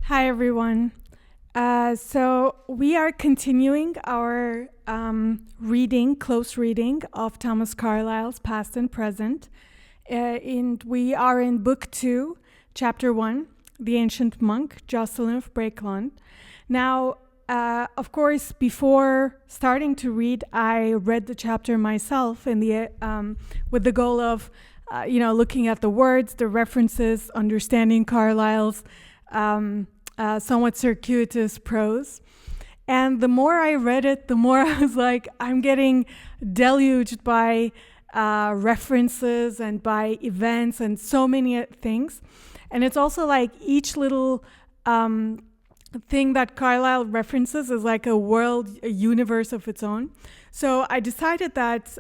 Hi, everyone. So we are continuing our close reading of Thomas Carlyle's Past and Present. We are in Book 2, Chapter 1, The Ancient Monk, Jocelyn de Brakelond. Now, of course, before starting to read, I read the chapter myself with the goal of, looking at the words, the references, understanding Carlyle's somewhat circuitous prose. And the more I read it, the more I was like, I'm getting deluged by references and by events and so many things. And it's also like each little thing that Carlyle references is like a universe of its own. So I decided that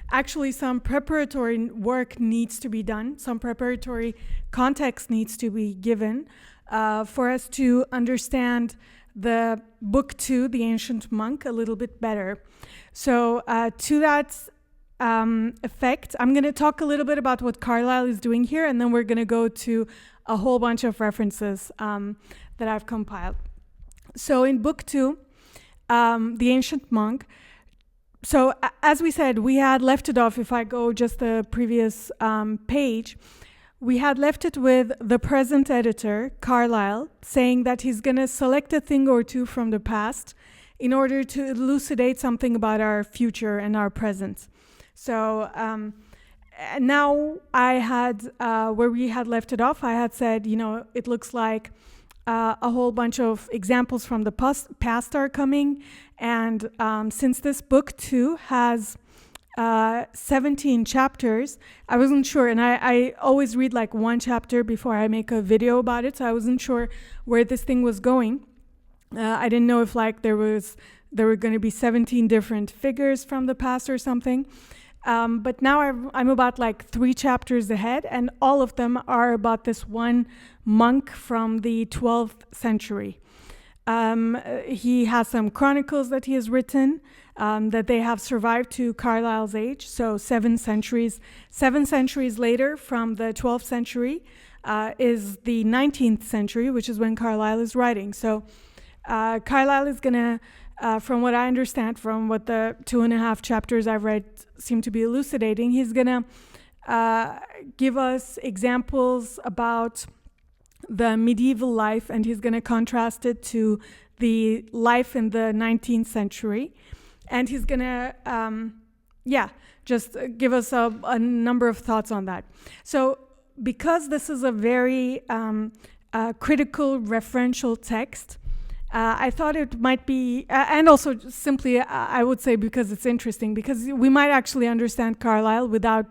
actually some preparatory work needs to be done, some preparatory context needs to be given for us to understand the Book 2, The Ancient Monk, a little bit better. So to that effect, I'm going to talk a little bit about what Carlyle is doing here, and then we're going to go to a whole bunch of references that I've compiled. So in Book 2, The Ancient Monk, so as we said, we had left it off, if I go just the previous page, we had left it with the present editor, Carlyle, saying that he's going to select a thing or two from the past in order to elucidate something about our future and our present. So now I had, where we had left it off, I had said, it looks like a whole bunch of examples from the past are coming. And since this book 2 has 17 chapters, I wasn't sure, and I always read like one chapter before I make a video about it, so I wasn't sure where this thing was going. I didn't know if like there were going to be 17 different figures from the past or something. But now I'm about like 3 chapters ahead, and all of them are about this one monk from the 12th century. He has some chronicles that he has written that they have survived to Carlyle's age, so 7 centuries. 7 centuries later, from the 12th century, is the 19th century, which is when Carlyle is writing. So Carlyle is going to, from what I understand, from what the 2.5 chapters I've read seem to be elucidating, he's going to give us examples about the medieval life, and he's going to contrast it to the life in the 19th century. And he's going to, just give us a number of thoughts on that. So because this is a very critical referential text, I thought it might be, and also simply, I would say because it's interesting, because we might actually understand Carlyle without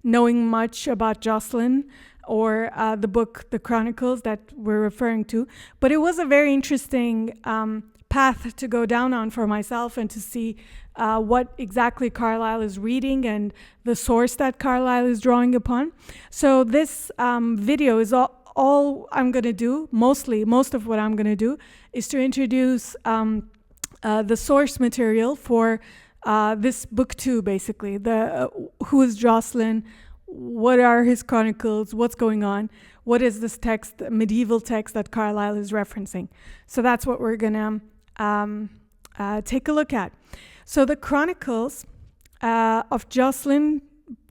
knowing much about Jocelyn or the book, the Chronicles that we're referring to. But it was a very interesting path to go down on for myself and to see what exactly Carlyle is reading and the source that Carlyle is drawing upon. So this video is all I'm going to do, most of what I'm going to do, is to introduce the source material for this book 2, basically. Who is Jocelyn? What are his chronicles? What's going on? What is this text, medieval text that Carlyle is referencing? So that's what we're going to take a look at. So the Chronicles of Jocelyn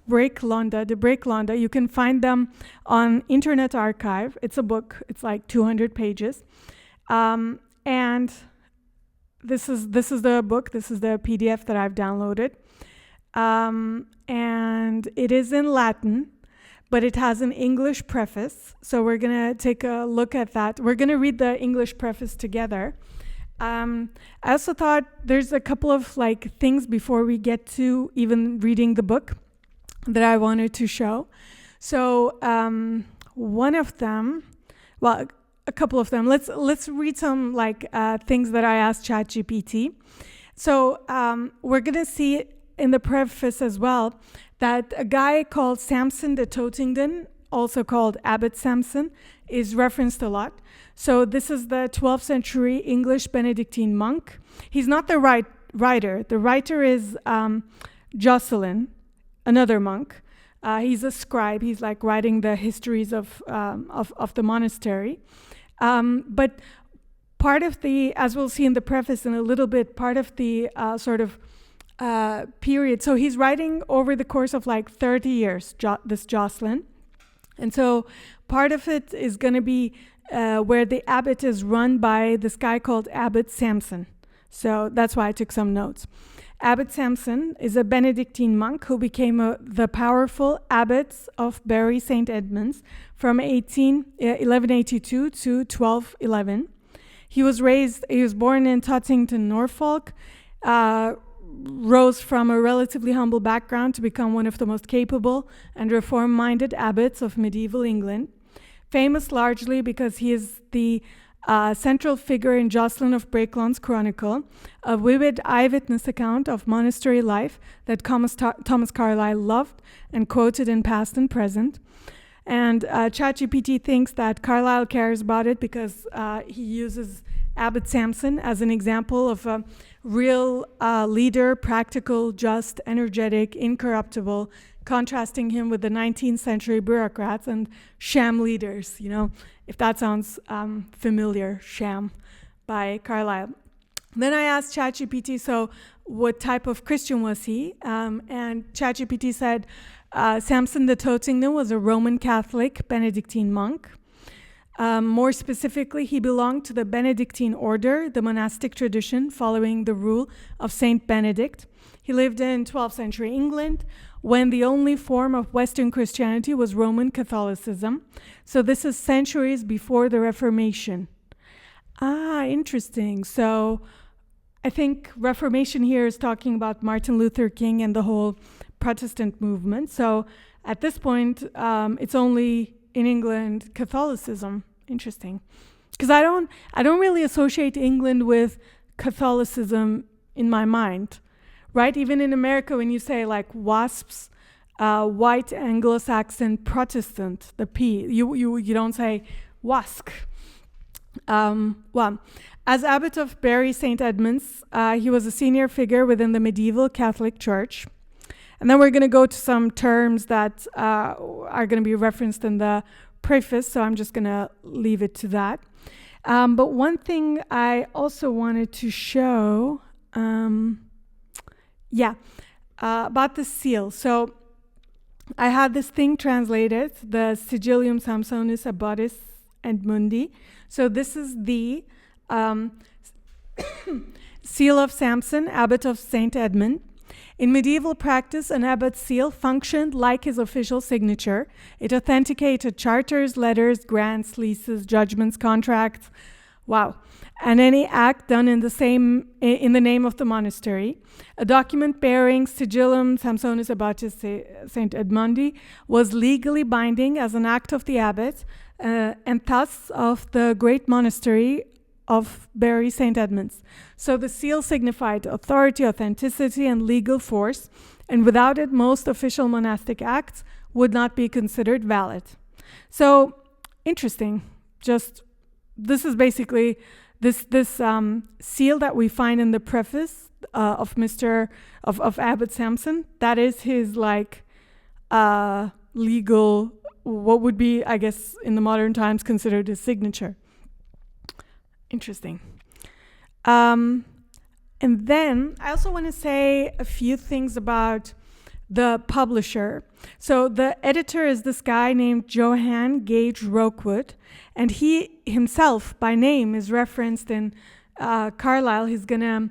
de Brakelond, you can find them on Internet Archive. It's a book. It's like 200 pages. And this is the book. This is the PDF that I've downloaded. And it is in Latin, but it has an English preface. So we're going to take a look at that. We're going to read the English preface together. I also thought there's a couple of like things before we get to even reading the book that I wanted to show. So one of them, well, a couple of them. Let's read some like things that I asked ChatGPT. So we're going to see in the preface as well that a guy called Samson de Tottingden, also called Abbot Samson, is referenced a lot. So this is the 12th century English Benedictine monk. He's not the writer. The writer is Jocelin, another monk. He's a scribe. He's like writing the histories of the monastery. But part of the, as we'll see in the preface in a little bit, part of the period, so he's writing over the course of like 30 years, this Jocelin. And so part of it is going to be where the abbot is run by this guy called Abbot Samson. So that's why I took some notes. Abbot Samson is a Benedictine monk who became the powerful abbot of Bury St. Edmunds from 1182 to 1211. He was born in Tottington, Norfolk, rose from a relatively humble background to become one of the most capable and reform-minded abbots of medieval England, famous largely because he is the central figure in Jocelyn of Brakelond's Chronicle, a vivid eyewitness account of monastery life that Thomas Carlyle loved and quoted in past and present. And ChatGPT thinks that Carlyle cares about it because he uses Abbot Samson as an example of a real leader, practical, just, energetic, incorruptible, contrasting him with the 19th century bureaucrats and sham leaders, if that sounds familiar, sham by Carlyle. Then I asked ChatGPT, so what type of Christian was he? And ChatGPT said Samson de Tottington was a Roman Catholic Benedictine monk. More specifically, he belonged to the Benedictine order, the monastic tradition following the rule of Saint Benedict. He lived in 12th century England when the only form of Western Christianity was Roman Catholicism. So this is centuries before the Reformation. Interesting. So I think Reformation here is talking about Martin Luther King and the whole Protestant movement. So at this point, it's only in England Catholicism. Interesting. Because I don't really associate England with Catholicism in my mind. Right? Even in America, when you say like WASPs, white Anglo-Saxon Protestant, the P, you don't say WASC. As abbot of Bury St. Edmunds, he was a senior figure within the medieval Catholic Church. And then we're going to go to some terms that are going to be referenced in the preface, so I'm just going to leave it to that. But one thing I also wanted to show... about the seal. So I had this thing translated, the Sigillium Samsonis Abbodis Edmundi. So this is the seal of Samson, abbot of St. Edmund. In medieval practice, an abbot's seal functioned like his official signature. It authenticated charters, letters, grants, leases, judgments, contracts. Wow. And any act done in the name of the monastery. A document bearing Sigillum Samsonis Abbodis St. Edmundi was legally binding as an act of the abbot and thus of the great monastery of Bury St. Edmunds. So the seal signified authority, authenticity, and legal force, and without it, most official monastic acts would not be considered valid. So, interesting. This is basically this seal that we find in the preface of Abbot Samson. That is his legal, what would be, I guess, in the modern times considered his signature. Interesting. And then I also want to say a few things about the publisher. So the editor is this guy named Johann Gage Rokewood, and he himself by name is referenced in Carlyle. He's gonna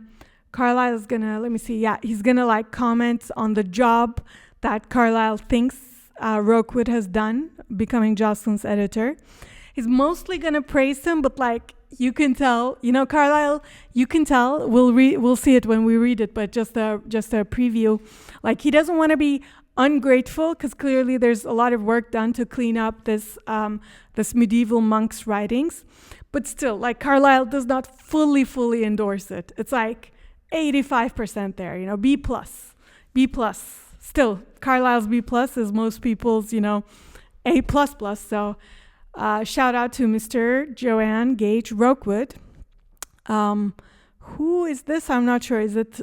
comment on the job that Carlyle thinks Rokewood has done, becoming Jocelyn's editor. He's mostly gonna praise him, but you can tell, Carlyle, you can tell, we'll see it when we read it, but just a preview. He doesn't want to be ungrateful, because clearly there's a lot of work done to clean up this medieval monk's writings. But still, Carlyle does not fully endorse it. It's 85% there, B+. Still, Carlyle's B+ is most people's, A++. So shout out to Mr. Johann Gage Rokewood. Who is this? I'm not sure. Is it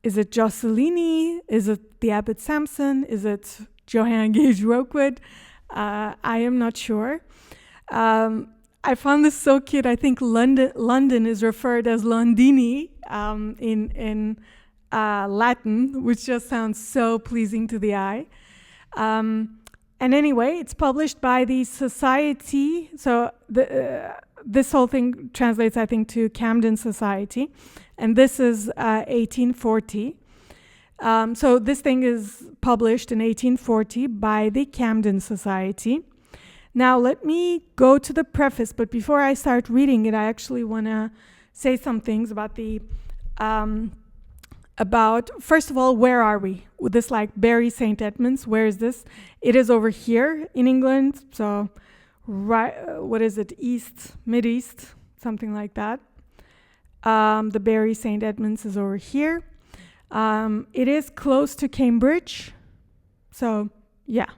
Jocelini? Is it the Abbot Samson? Is it Johann Gage Rokewood? I am not sure. I found this so cute. I think London is referred as Londini in Latin, which just sounds so pleasing to the eye. And anyway, it's published by the Society. So this whole thing translates, I think, to Camden Society. And this is 1840. So this thing is published in 1840 by the Camden Society. Now let me go to the preface, but before I start reading it, I actually want to say some things about first of all, where are we? With this like Bury St. Edmunds, where is this? It is over here in England, so what is it, Mid-East, something like that. The Bury St. Edmunds is over here. It is close to Cambridge, so yeah.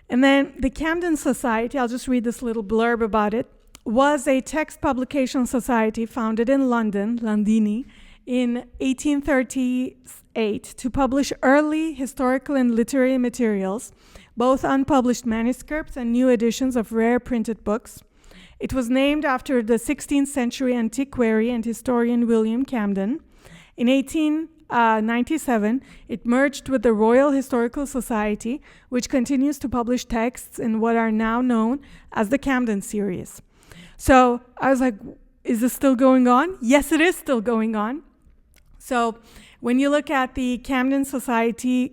And then the Camden Society, I'll just read this little blurb about it, was a text publication society founded in London, Londini, in 1838 to publish early historical and literary materials, both unpublished manuscripts and new editions of rare printed books. It was named after the 16th century antiquary and historian William Camden. In 1897, it merged with the Royal Historical Society, which continues to publish texts in what are now known as the Camden series. So I was like, is this still going on? Yes, it is still going on. So when you look at the Camden Society,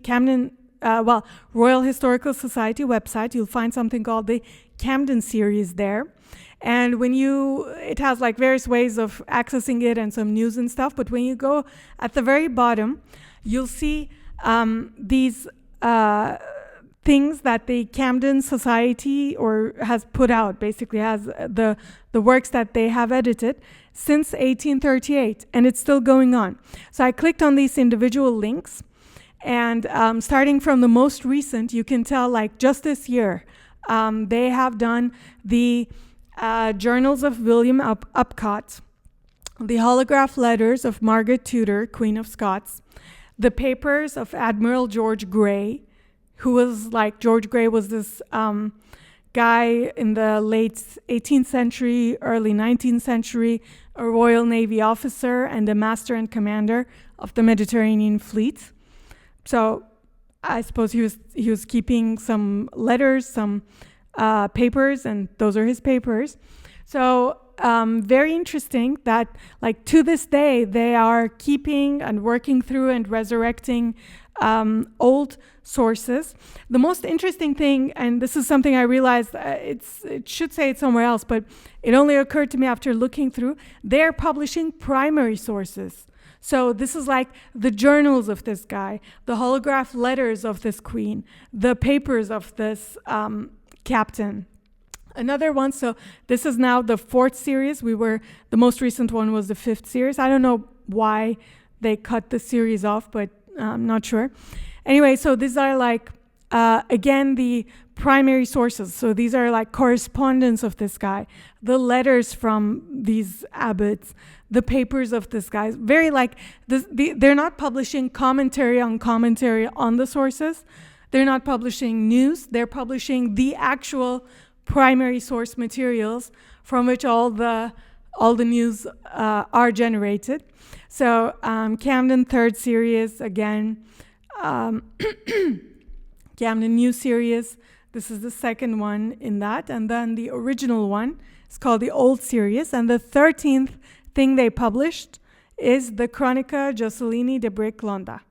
Royal Historical Society website, you'll find something called the Camden series there. And it has like various ways of accessing it and some news and stuff, but when you go at the very bottom, you'll see these things that the Camden Society has put out, basically has the works that they have edited since 1838, and it's still going on. So I clicked on these individual links, and starting from the most recent, you can tell like just this year, they have done the Journals of William Upcott, the holograph letters of Margaret Tudor, Queen of Scots, the papers of Admiral George Grey, who was like, George Grey was this guy in the late 18th century, early 19th century, a Royal Navy officer and a master and commander of the Mediterranean fleet. So I suppose he was keeping some letters, some papers, and those are his papers. So very interesting that like to this day they are keeping and working through and resurrecting old sources. The most interesting thing, and this is something I realized, it should say it somewhere else, but it only occurred to me after looking through, they're publishing primary sources. So this is like the journals of this guy, the holograph letters of this queen, the papers of this captain. Another one, so this is now the 4th series. The most recent one was the 5th series. I don't know why they cut the series off, but I'm not sure. Anyway, so these are like, again, the primary sources. So these are like correspondence of this guy, the letters from these abbots, the papers of this guy. Very like, they're not publishing commentary on the sources. They're not publishing news. They're publishing the actual primary source materials from which all the news are generated. So Camden 3rd series, again, Camden New series, this is the 2nd one in that, and then the original one is called the Old series, and the 13th thing they published is the Chronicles Jocelyn de Brakelond,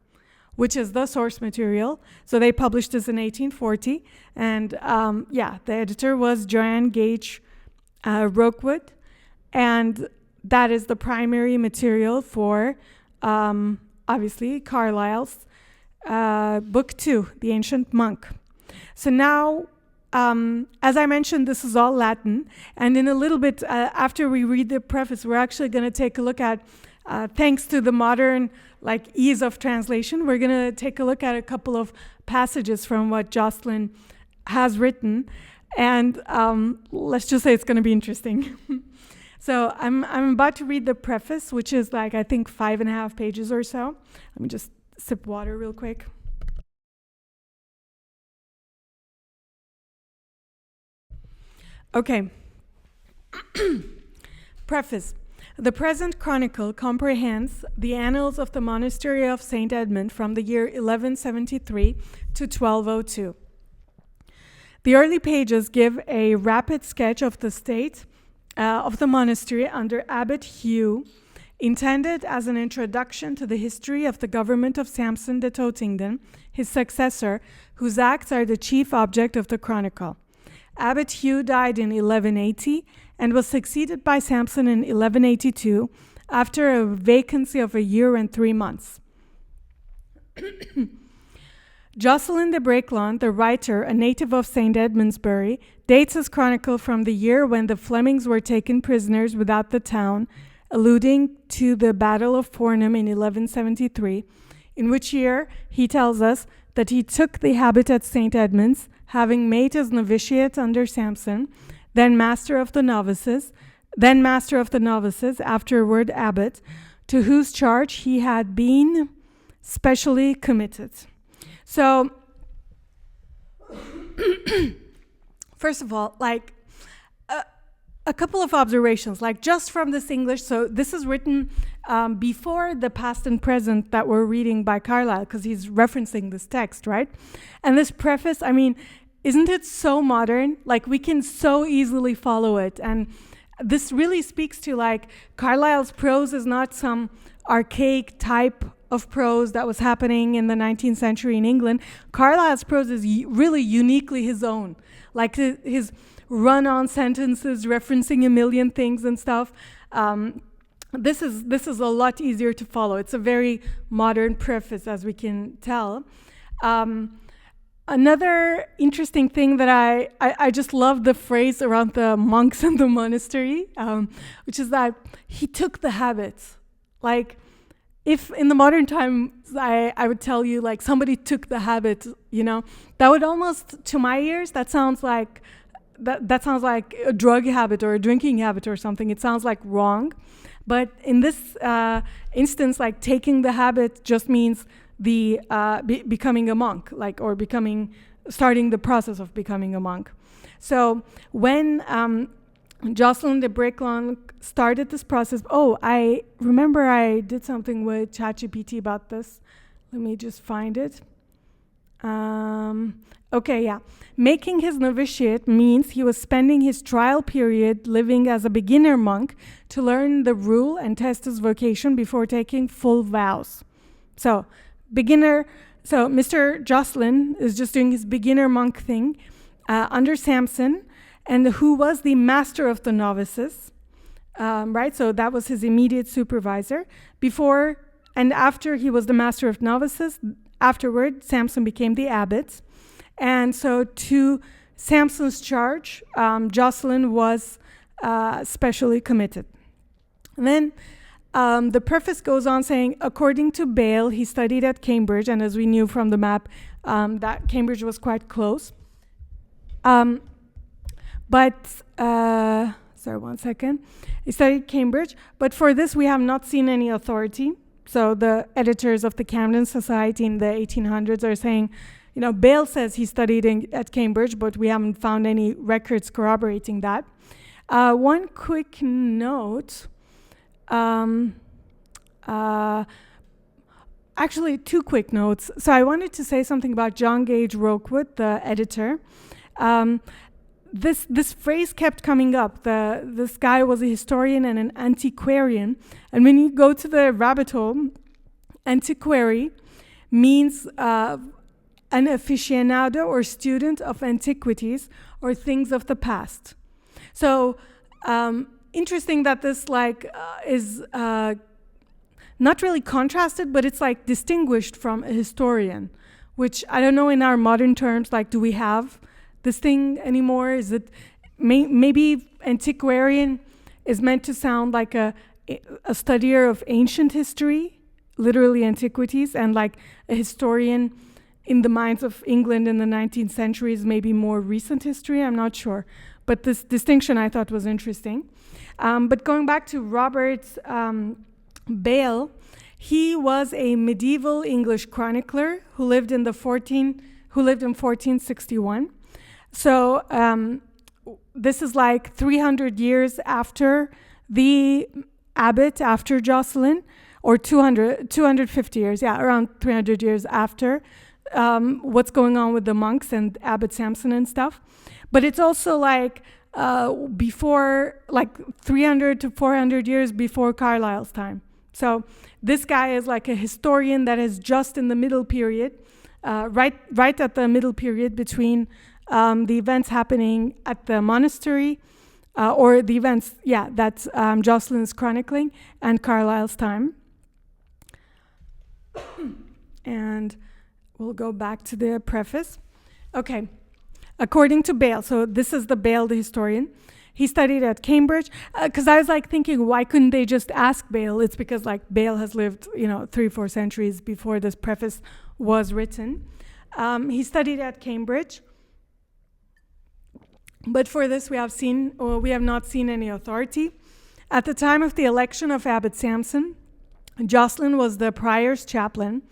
which is the source material. So they published this in 1840, and the editor was Joanne Gage Rokewood, and that is the primary material for, obviously, Carlyle's book 2, The Ancient Monk. So now, as I mentioned, this is all Latin, and in a little bit, after we read the preface, we're actually going to take a look at, thanks to the modern ease of translation, we're going to take a look at a couple of passages from what Jocelyn has written, and let's just say it's going to be interesting. So I'm about to read the preface, which is I think 5.5 pages or so. Let me just sip water real quick. Okay, Preface. The present chronicle comprehends the annals of the monastery of St. Edmund from the year 1173 to 1202. The early pages give a rapid sketch of the state of the monastery under Abbot Hugh, intended as an introduction to the history of the government of Samson de Tottingden, his successor, whose acts are the chief object of the chronicle. Abbot Hugh died in 1180 and was succeeded by Samson in 1182 after a vacancy of a year and 3 months. Jocelyn de Brakelond, the writer, a native of St. Edmundsbury, dates his chronicle from the year when the Flemings were taken prisoners without the town, alluding to the Battle of Fornham in 1173, in which year he tells us that he took the habit at St. Edmund's, having made his novitiate under Samson, then master of the novices, afterward abbot, to whose charge he had been specially committed. So, first of all, a couple of observations, just from this English. So this is written before the past and present that we're reading by Carlyle, because he's referencing this text, right? And this preface, isn't it so modern? We can so easily follow it. And this really speaks to Carlyle's prose is not some archaic type of prose that was happening in the 19th century in England. Carlyle's prose is really uniquely his own. His run-on sentences referencing a million things and stuff. This is a lot easier to follow. It's a very modern preface, as we can tell. Another interesting thing that I just love the phrase around the monks and the monastery, which is that he took the habits. If in the modern times I would tell you somebody took the habit, that would almost, to my ears, that sounds like a drug habit or a drinking habit or something. It sounds wrong. But in this instance, taking the habit just means becoming a monk, starting the process of becoming a monk. So when Jocelyn de Brakelond started this process, I remember I did something with ChatGPT about this. Let me just find it. Making his novitiate means he was spending his trial period living as a beginner monk to learn the rule and test his vocation before taking full vows. So Mr. Jocelin is just doing his beginner monk thing under Samson, and who was the master of the novices, right? So that was his immediate supervisor. Before and after he was the master of novices, afterward, Samson became the abbot. And so to Samson's charge, Jocelyn was specially committed. And then the preface goes on saying, according to Bale, he studied at Cambridge, and as we knew from the map, that Cambridge was quite close. Sorry, 1 second. He studied Cambridge, but for this we have not seen any authority. So the editors of the Camden Society in the 1800s are saying, Bale says he studied at Cambridge, but we haven't found any records corroborating that. One quick note, actually 2 quick notes. So I wanted to say something about John Gage Rokewood, the editor. This phrase kept coming up. This guy was a historian and an antiquarian. And when you go to the rabbit hole, antiquary means an aficionado or student of antiquities or things of the past. So interesting that this is not really contrasted, but it's distinguished from a historian, which I don't know in our modern terms, do we have this thing anymore? Is it maybe antiquarian is meant to sound like a studier of ancient history, literally antiquities, and a historian in the minds of England in the 19th century is maybe more recent history. I'm not sure, but this distinction I thought was interesting. But going back to Robert Bale, he was a medieval English chronicler who lived in 1461. So this is like 300 years after the abbot, after Jocelyn, or 250 years, around 300 years after what's going on with the monks and Abbot Samson and stuff. But it's also like before, like 300 to 400 years before Carlyle's time. So this guy is like a historian that is just in the middle period, right at the middle period between the events happening at the monastery, or the events, that Jocelyn is chronicling, and Carlyle's time. And we'll go back to the preface. Okay. According to Bale, so this is the Bale, the historian. He studied at Cambridge, because I was like thinking, why couldn't they just ask Bale? It's because like Bale has lived, 3-4 centuries before this preface was written. He studied at Cambridge, but for this we have not seen any authority. At the time of the election of Abbot Samson, Jocelyn was the prior's chaplain,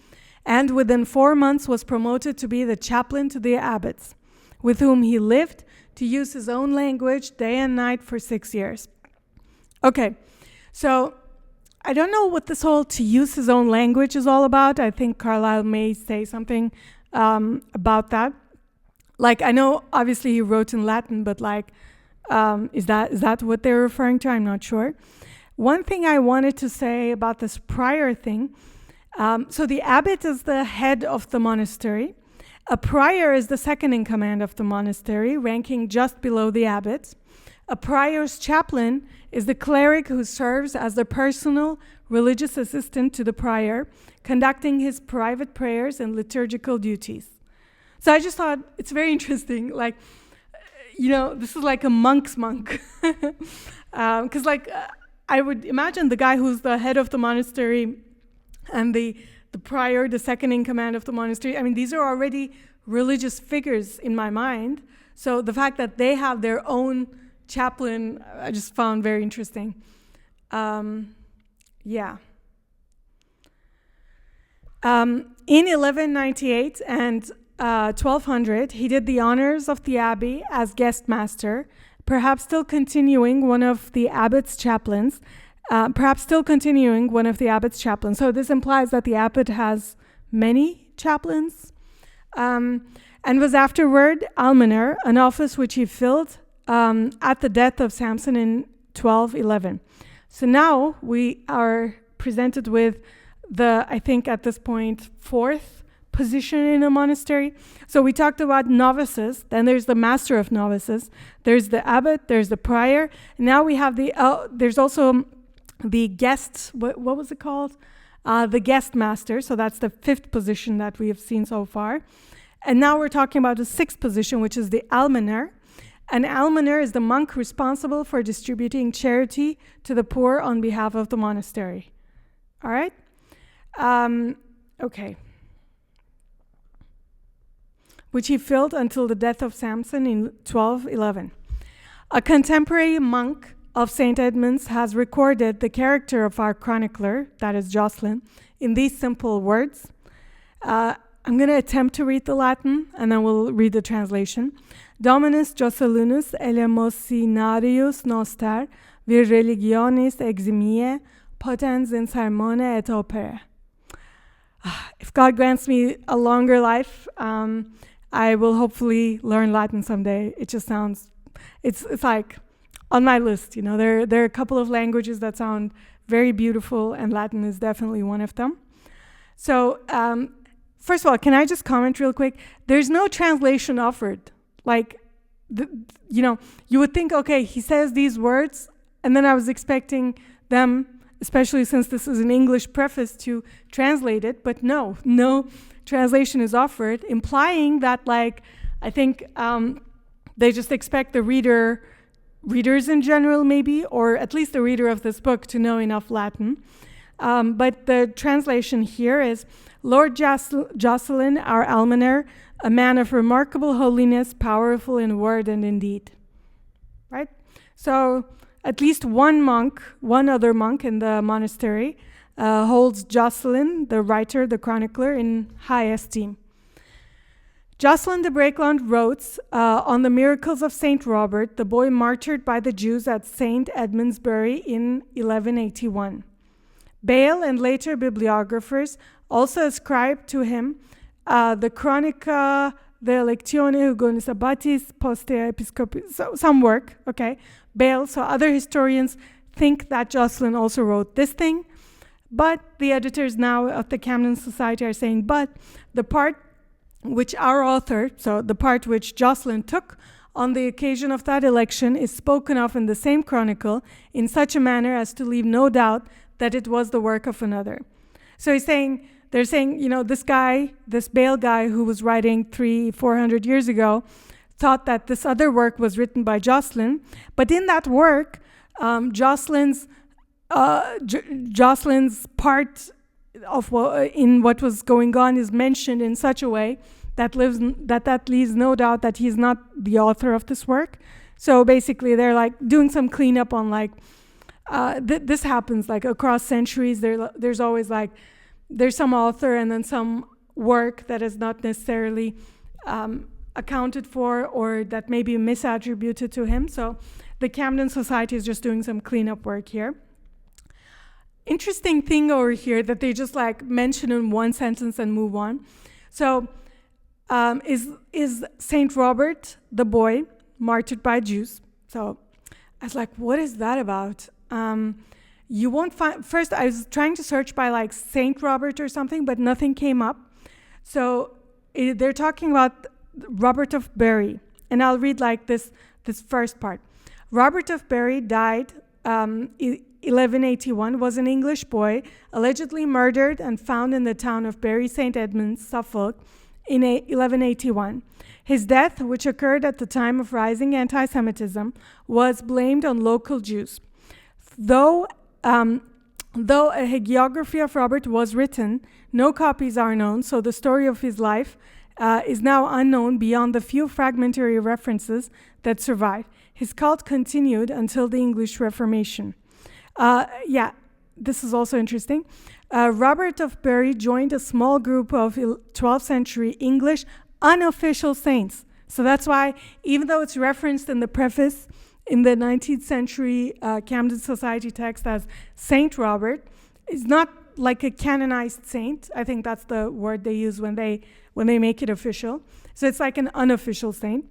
and within 4 months was promoted to be the chaplain to the abbots, with whom he lived to use his own language day and night for 6 years. Okay, so I don't know what this whole to use his own language is all about. I think Carlyle may say something about that. Like, I know obviously he wrote in Latin, but like, is that what they're referring to? I'm not sure. One thing I wanted to say about this prior thing, so the abbot is the head of the monastery. A prior is the second in command of the monastery, ranking just below the abbot. A prior's chaplain is the cleric who serves as the personal religious assistant to the prior, conducting his private prayers and liturgical duties. So I just thought it's very interesting, like, this is like a monk's monk. Because I would imagine the guy who's the head of the monastery and the prior, the second in command of the monastery, I mean, these are already religious figures in my mind. So the fact that they have their own chaplain, I just found very interesting. In 1198 and 1200, he did the honors of the abbey as guest master, perhaps still continuing one of the abbot's chaplains. So this implies that the abbot has many chaplains, and was afterward almoner, an office which he filled at the death of Samson in 1211. So now we are presented with I think at this point, 4th position in a monastery. So we talked about novices, then there's the master of novices, there's the abbot, there's the prior. Now we have there's also the guest, what was it called? The guest master, so that's the 5th position that we have seen so far. And now we're talking about the 6th position, which is the almoner. An almoner is the monk responsible for distributing charity to the poor on behalf of the monastery. All right? Okay. Which he filled until the death of Samson in 1211. A contemporary monk of St. Edmund's has recorded the character of our chronicler, that is Jocelyn, in these simple words. I'm going to attempt to read the Latin, and then we'll read the translation. Dominus Jocelynus elemosinarius noster vir religionis eximie potens in sermone et opere. If God grants me a longer life, I will hopefully learn Latin someday. It just sounds, it's like on my list, There are a couple of languages that sound very beautiful, and Latin is definitely one of them. So, first of all, can I just comment real quick? There's no translation offered. You would think, okay, he says these words, and then I was expecting them, especially since this is an English preface, to translate it, but no translation is offered, implying that, I think they just expect the readers in general, maybe, or at least the reader of this book to know enough Latin. But the translation here is, Lord Jocelin, our almoner, a man of remarkable holiness, powerful in word and in deed. Right? So at least one other monk in the monastery, holds Jocelyn, the writer, the chronicler, in high esteem. Jocelyn de Brakelond wrote on the miracles of Saint Robert, the boy martyred by the Jews at Saint Edmundsbury in 1181. Bale and later bibliographers also ascribed to him the Chronica de Electione Hugonis Abbatis Postea Episcopi, so some work, okay? Bale, so other historians think that Jocelyn also wrote this thing, but the editors now of the Camden Society are saying, but the part which our author, so the part which Jocelyn took on the occasion of that election, is spoken of in the same chronicle in such a manner as to leave no doubt that it was the work of another. So they're saying, this guy, this Bale guy who was writing 300-400 years ago, thought that this other work was written by Jocelyn, but in that work, Jocelyn's part of in what was going on is mentioned in such a way that leaves no doubt that he's not the author of this work. So basically, they're like doing some cleanup on this happens like across centuries. There's always there's some author and then some work that is not necessarily accounted for or that may be misattributed to him. So the Camden Society is just doing some cleanup work here. Interesting thing over here that they just mention in one sentence and move on. So is Saint Robert the boy martyred by Jews? So I was like, what is that about? You won't find, first I was trying to search by Saint Robert or something, but nothing came up. So they're talking about Robert of Bury, and I'll read this first part. Robert of Bury died 1181, was an English boy, allegedly murdered and found in the town of Bury St. Edmunds, Suffolk, in 1181. His death, which occurred at the time of rising anti-Semitism, was blamed on local Jews. Though a hagiography of Robert was written, no copies are known, so the story of his life is now unknown beyond the few fragmentary references that survive. His cult continued until the English Reformation. This is also interesting. Robert of Bury joined a small group of 12th century English unofficial saints. So that's why, even though it's referenced in the preface in the 19th century Camden Society text as Saint Robert, it's not like a canonized saint. I think that's the word they use when they make it official. So it's like an unofficial saint.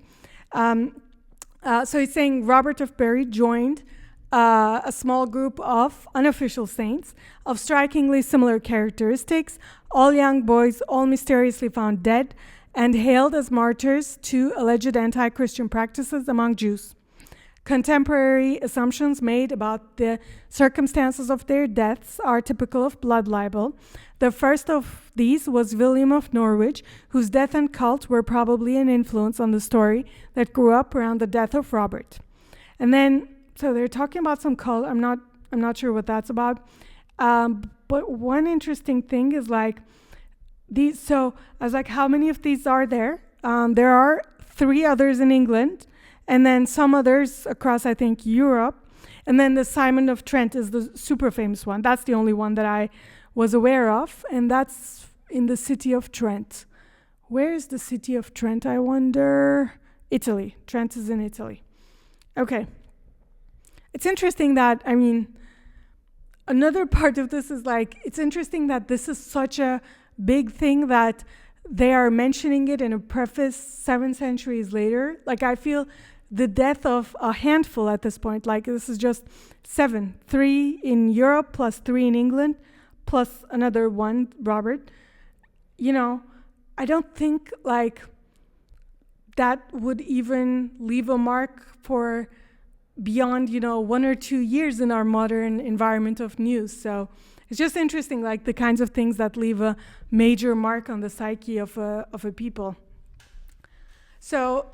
So he's saying Robert of Bury joined a small group of unofficial saints of strikingly similar characteristics, all young boys, all mysteriously found dead, and hailed as martyrs to alleged anti-Christian practices among Jews. Contemporary assumptions made about the circumstances of their deaths are typical of blood libel. The first of these was William of Norwich, whose death and cult were probably an influence on the story that grew up around the death of Robert. And then, so they're talking about some cult. I'm not sure what that's about. But one interesting thing is these. So I was like, how many of these are there? There are 3 others in England, and then some others across, I think, Europe. And then the Simon of Trent is the super famous one. That's the only one that I was aware of, and that's in the city of Trent. Where is the city of Trent, I wonder? Italy. Trent is in Italy. Okay. It's interesting that, another part of this is it's interesting that this is such a big thing that they are mentioning it in a preface 7 centuries later. I feel the death of a handful at this point, this is just 7, 3 in Europe plus 3 in England, plus another 1, Robert. I don't think that would even leave a mark for beyond 1 or 2 years in our modern environment of news. So it's just interesting, the kinds of things that leave a major mark on the psyche of a people. So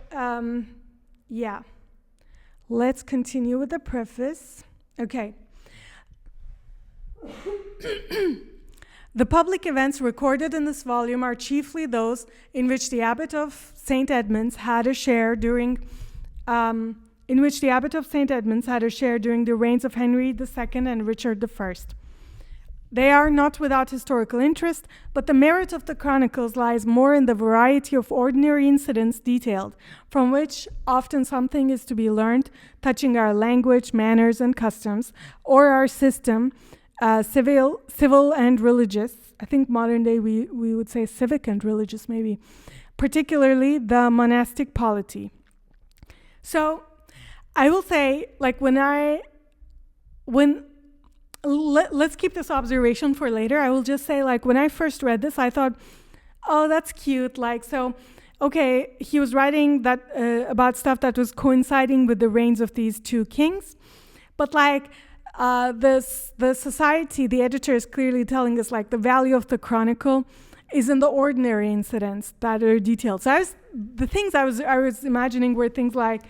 let's continue with the preface. Okay. The public events recorded in this volume are chiefly those in which the abbot of St. Edmunds had a share during the reigns of Henry II and Richard I. They are not without historical interest, but the merit of the Chronicles lies more in the variety of ordinary incidents detailed, from which often something is to be learned touching our language, manners, and customs, or our system, civil and religious. I think modern day we would say civic and religious maybe, particularly the monastic polity. So I will say, like let's keep this observation for later. I will just say, like, when I first read this, I thought, oh, that's cute. Like, so, okay, he was writing that about stuff that was coinciding with the reigns of these two kings. But, like, the society, the editor is clearly telling us, like, the value of the chronicle is in the ordinary incidents that are detailed. So the things I was imagining were things like,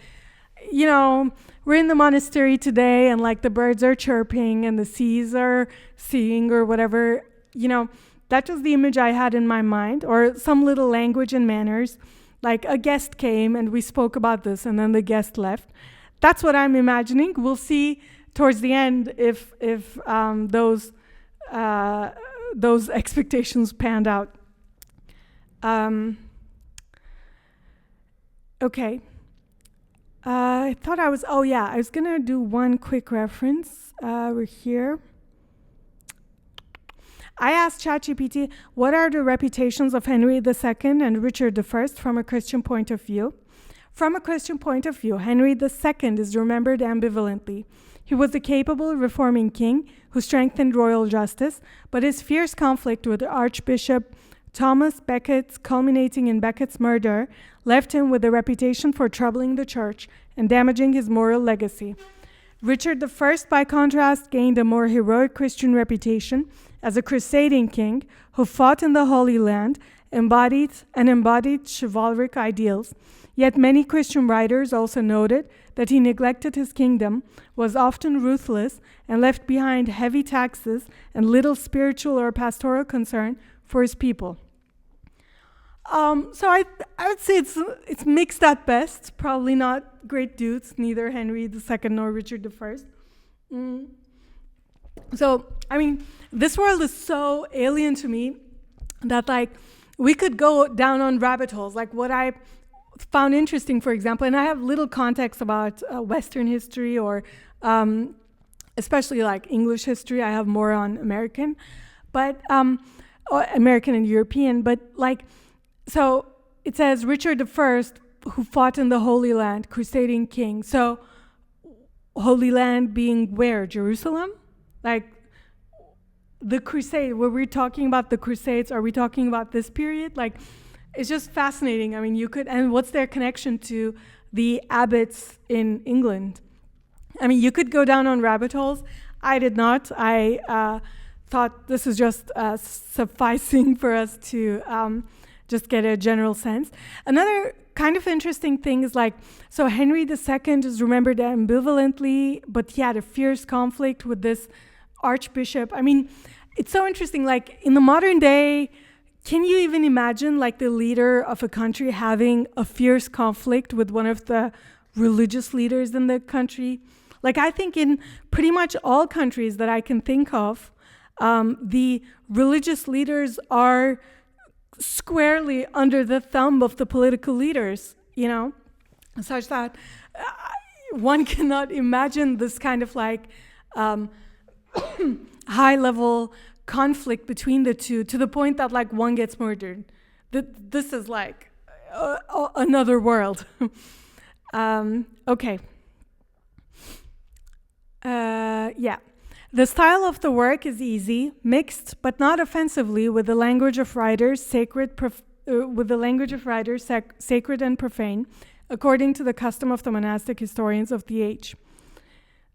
you know, we're in the monastery today and like the birds are chirping and the seas are singing or whatever, you know, that was the image I had in my mind, or some little language and manners, like a guest came and we spoke about this and then the guest left. That's what I'm imagining. We'll see towards the end if those expectations panned out. Okay. I thought I was going to do one quick reference. We're here. I asked ChatGPT, what are the reputations of Henry II and Richard I from a Christian point of view? From a Christian point of view, Henry II is remembered ambivalently. He was a capable reforming king who strengthened royal justice, but his fierce conflict with Archbishop Thomas Becket, culminating in Becket's murder, left him with a reputation for troubling the church and damaging his moral legacy. Richard I, by contrast, gained a more heroic Christian reputation as a crusading king who fought in the Holy Land, embodied chivalric ideals. Yet many Christian writers also noted that he neglected his kingdom, was often ruthless, and left behind heavy taxes and little spiritual or pastoral concern for his people. So I would say it's mixed at best. Probably not great dudes, neither Henry II nor Richard I. So, I mean, this world is so alien to me that, like, we could go down on rabbit holes. Like, what I found interesting, for example, and I have little context about Western history or especially, like, English history. I have more on American, but American and European. But, like, so it says Richard I, who fought in the Holy Land, crusading king. So Holy Land being where? Jerusalem? Like, the crusade, were we talking about the crusades? Are we talking about this period? Like, it's just fascinating. I mean, and what's their connection to the abbots in England? I mean, you could go down on rabbit holes. I did not. I thought this is just sufficing for us to just get a general sense. Another kind of interesting thing is, like, so Henry II is remembered ambivalently, but he had a fierce conflict with this archbishop. I mean, it's so interesting. Like, in the modern day, can you even imagine, like, the leader of a country having a fierce conflict with one of the religious leaders in the country? Like, I think in pretty much all countries that I can think of, the religious leaders are squarely under the thumb of the political leaders, you know, such that one cannot imagine this kind of, like, high-level conflict between the two, to the point that, like, one gets murdered. This is like another world. Okay. Yeah. The style of the work is easy, mixed, but not offensively, with the language of writers sacred and profane, according to the custom of the monastic historians of the age.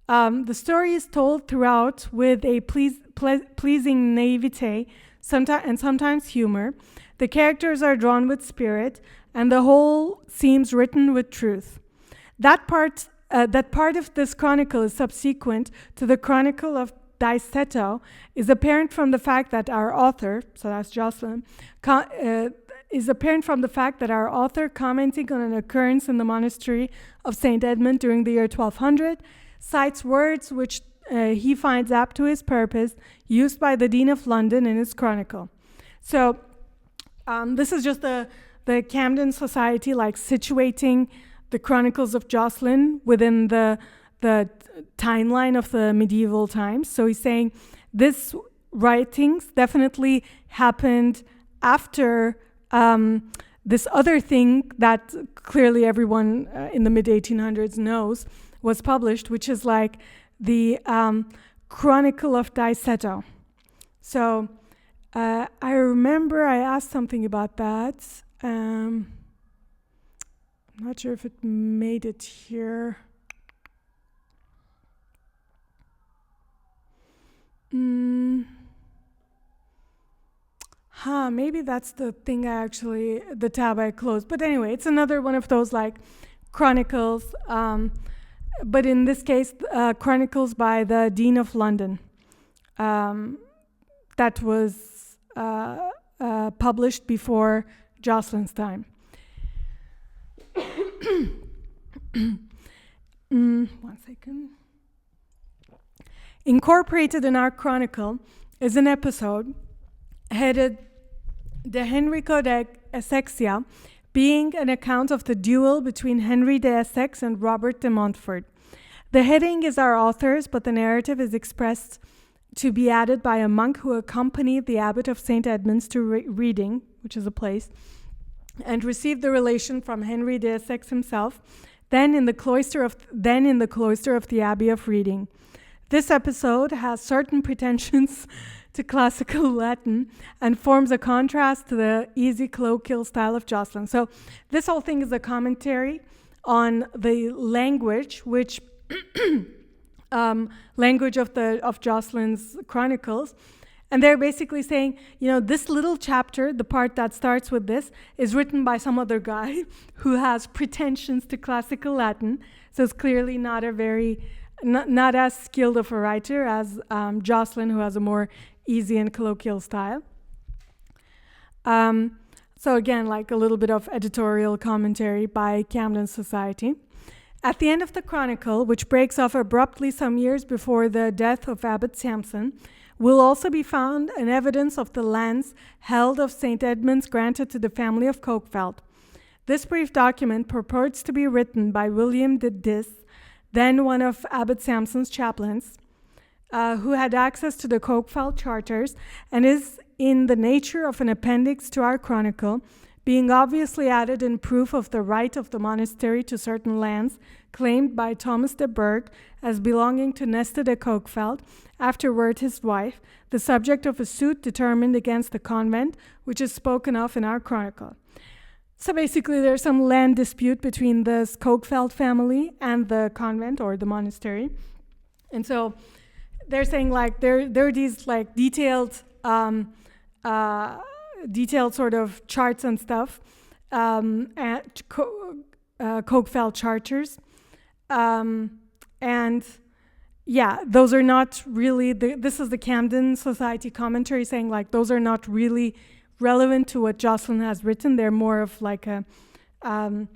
The story is told throughout with a pleasing naivete, and sometimes humor. The characters are drawn with spirit, and the whole seems written with truth. That part of this chronicle is subsequent to the Chronicle of Diceto is apparent from the fact that our author, so that's Jocelyn, commenting on an occurrence in the monastery of St. Edmund during the year 1200, cites words which he finds apt to his purpose, used by the Dean of London in his chronicle. So this is just the Camden Society, like situating the Chronicles of Jocelyn within the timeline of the medieval times. So he's saying this writings definitely happened after this other thing that clearly everyone in the mid-1800s knows was published, which is like the Chronicle of Diceto. So I remember I asked something about that. I'm not sure if it made it here. Maybe that's the thing the tab I closed. But anyway, it's another one of those like chronicles, but in this case, chronicles by the Dean of London. That was published before Jocelyn's time. One second. Incorporated in our chronicle is an episode headed De Henrico de Essexia, being an account of the duel between Henry de Essex and Robert de Montfort. The heading is our author's, but the narrative is expressed to be added by a monk who accompanied the abbot of St. Edmunds to Reading, which is a place, and received the relation from Henry de Essex himself, then in the cloister of the Abbey of Reading. This episode has certain pretensions to classical Latin and forms a contrast to the easy colloquial style of Jocelyn. So this whole thing is a commentary on the language, which language of Jocelyn's chronicles. And they're basically saying, this little chapter, the part that starts with this, is written by some other guy who has pretensions to classical Latin. So it's clearly not as skilled of a writer as Jocelyn, who has a more easy and colloquial style. So again, like a little bit of editorial commentary by Camden Society. At the end of the chronicle, which breaks off abruptly some years before the death of Abbot Sampson, will also be found an evidence of the lands held of St. Edmunds granted to the family of Cokefeld. This brief document purports to be written by William de Dis, then one of Abbot Sampson's chaplains, who had access to the Cokefeld charters, and is in the nature of an appendix to our chronicle, being obviously added in proof of the right of the monastery to certain lands claimed by Thomas de Berg as belonging to Nesta de Cokefeld, afterward his wife, the subject of a suit determined against the convent, which is spoken of in our chronicle. So basically there's some land dispute between the Cokefeld family and the convent or the monastery. And so they're saying like there are these like detailed sort of charts and stuff, at Cokefeld charters. And yeah, those are not really, this is the Camden Society commentary saying like those are not really relevant to what Jocelyn has written. They're more of like a kind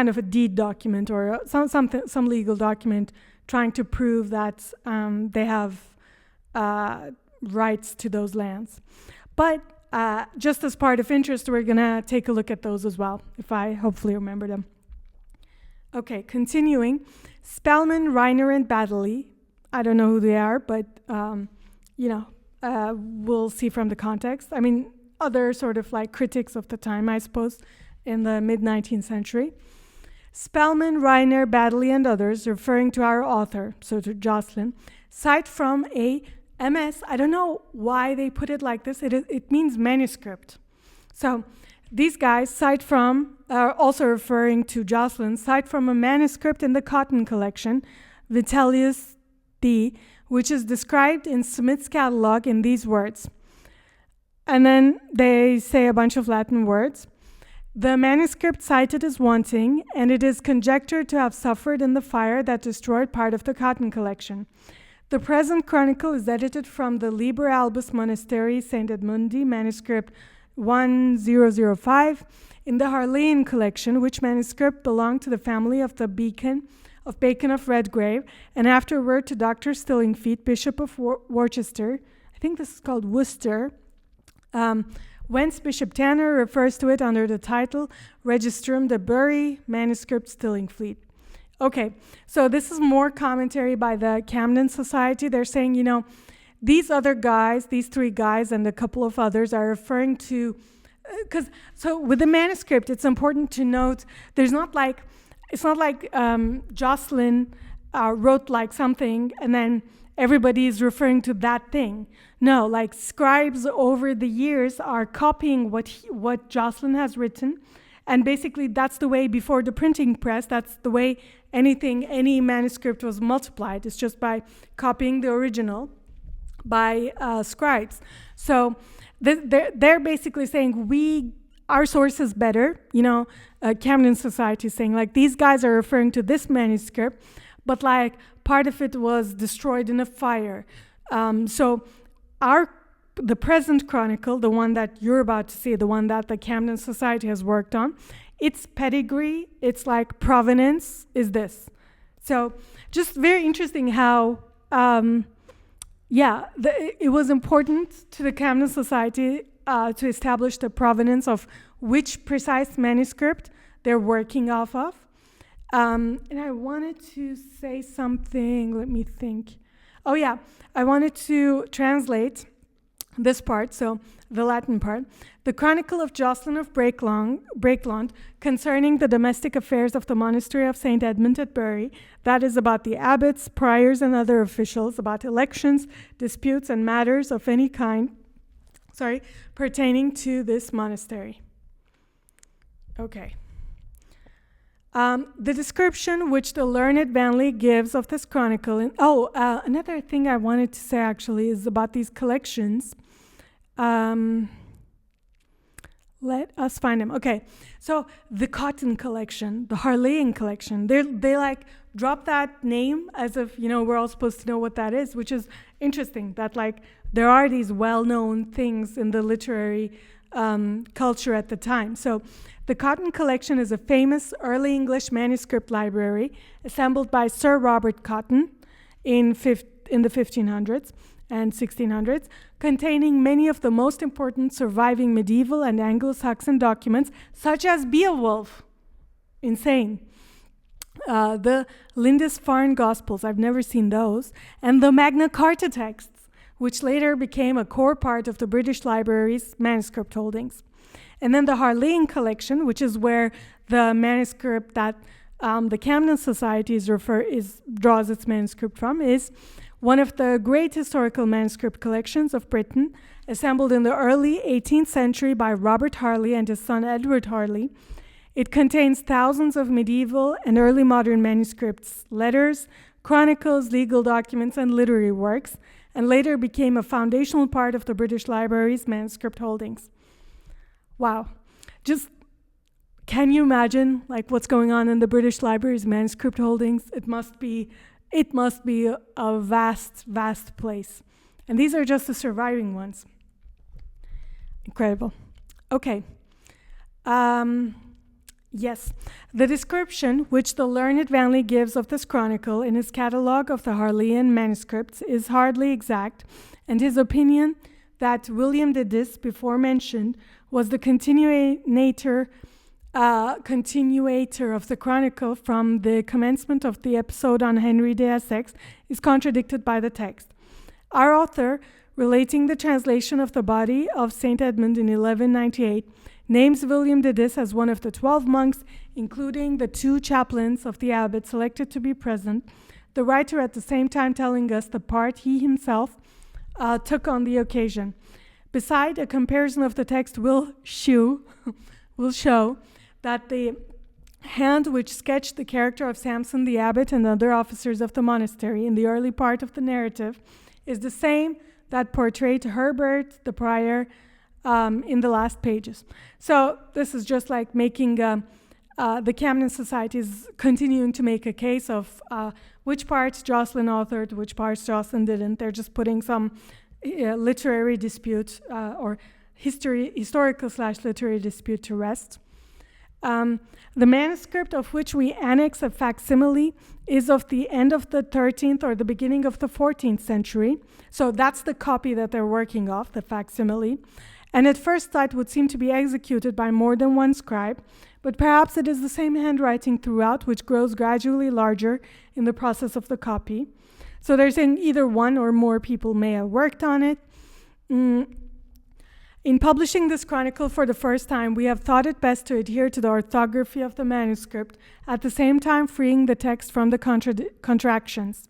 of a deed document or some legal document trying to prove that they have rights to those lands. But just as part of interest, we're going to take a look at those as well, if I hopefully remember them. Okay, continuing. Spellman, Reiner, and Baddeley. I don't know who they are, but, we'll see from the context. I mean, other sort of like critics of the time, I suppose, in the mid-19th century. Spellman, Reiner, Baddeley, and others, referring to our author, so to Jocelyn, cite from a MS. I don't know why they put it like this. It means manuscript. So these guys cite from, also referring to Jocelyn, cite from a manuscript in the Cotton collection, Vitellius D, which is described in Smith's catalog in these words. And then they say a bunch of Latin words. The manuscript cited is wanting, and it is conjectured to have suffered in the fire that destroyed part of the Cotton collection. The present chronicle is edited from the Liber Albus Monastery St. Edmundi, manuscript 1005, in the Harleian collection, which manuscript belonged to the family of the Beacon of Bacon of Redgrave, and afterward to Dr. Stillingfeet, Bishop of Worcester. I think this is called Worcester. Whence Bishop Tanner refers to it under the title Registrum de Bury, Manuscript Stillingfleet. Okay, so this is more commentary by the Camden Society. They're saying, these other guys, these three guys and a couple of others are referring to, so with the manuscript, it's important to note, it's not like Jocelyn wrote like something and then everybody is referring to that thing. No, like scribes over the years are copying what Jocelyn has written. And basically that's the way before the printing press, that's the way any manuscript was multiplied. It's just by copying the original by scribes. So they're basically saying our source is better. Camden Society is saying like these guys are referring to this manuscript, but like part of it was destroyed in a fire. So the present chronicle, the one that you're about to see, the one that the Camden Society has worked on, its pedigree, its like provenance is this. So just very interesting how, it was important to the Camden Society to establish the provenance of which precise manuscript they're working off of. And I wanted to say something, let me think. Oh yeah, I wanted to translate this part, so the Latin part. The Chronicle of Jocelyn of Brakelond concerning the domestic affairs of the monastery of St. Edmund at Bury, that is about the abbots, priors, and other officials, about elections, disputes, and matters of any kind, pertaining to this monastery. Okay. The description which the learned Vanley gives of this chronicle, another thing I wanted to say actually is about these collections. Let us find them. Okay, so the Cotton collection, the Harleian collection, they like drop that name as if we're all supposed to know what that is, which is interesting. That like there are these well-known things in the literary culture at the time. So the Cotton collection is a famous early English manuscript library assembled by Sir Robert Cotton in the 1500s and 1600s, containing many of the most important surviving medieval and Anglo-Saxon documents, such as Beowulf. Insane. The Lindisfarne Gospels, I've never seen those, and the Magna Carta texts, which later became a core part of the British Library's manuscript holdings. And then the Harleian collection, which is where the manuscript that the Camden Society draws its manuscript from, is one of the great historical manuscript collections of Britain, assembled in the early 18th century by Robert Harley and his son Edward Harley. It contains thousands of medieval and early modern manuscripts, letters, chronicles, legal documents, and literary works, and later became a foundational part of the British Library's manuscript holdings. Wow. Just, can you imagine like what's going on in the British Library's manuscript holdings? It must be a vast, vast place. And these are just the surviving ones. Incredible. Okay. Yes. The description which the learned Vanley gives of this chronicle in his catalogue of the Harleian manuscripts is hardly exact, and his opinion that William de Dis, before mentioned, was the continuator of the chronicle from the commencement of the episode on Henry de Essex is contradicted by the text. Our author, relating the translation of the body of St. Edmund in 1198, names William de Dis as one of the 12 monks, including the 2 chaplains of the abbot selected to be present, the writer at the same time telling us the part he himself took on the occasion. Beside, a comparison of the text will show that the hand which sketched the character of Samson the abbot and other officers of the monastery in the early part of the narrative is the same that portrayed Herbert the prior in the last pages. So this is just like making the Camden Society is continuing to make a case of which parts Jocelyn authored, which parts Jocelyn didn't. They're just putting some literary dispute or historical/literary dispute to rest. The manuscript of which we annex a facsimile is of the end of the 13th or the beginning of the 14th century. So that's the copy that they're working off, the facsimile. And at first sight would seem to be executed by more than one scribe, but perhaps it is the same handwriting throughout, which grows gradually larger in the process of the copy. So they're saying either one or more people may have worked on it. In publishing this chronicle for the first time, we have thought it best to adhere to the orthography of the manuscript, at the same time freeing the text from the contractions.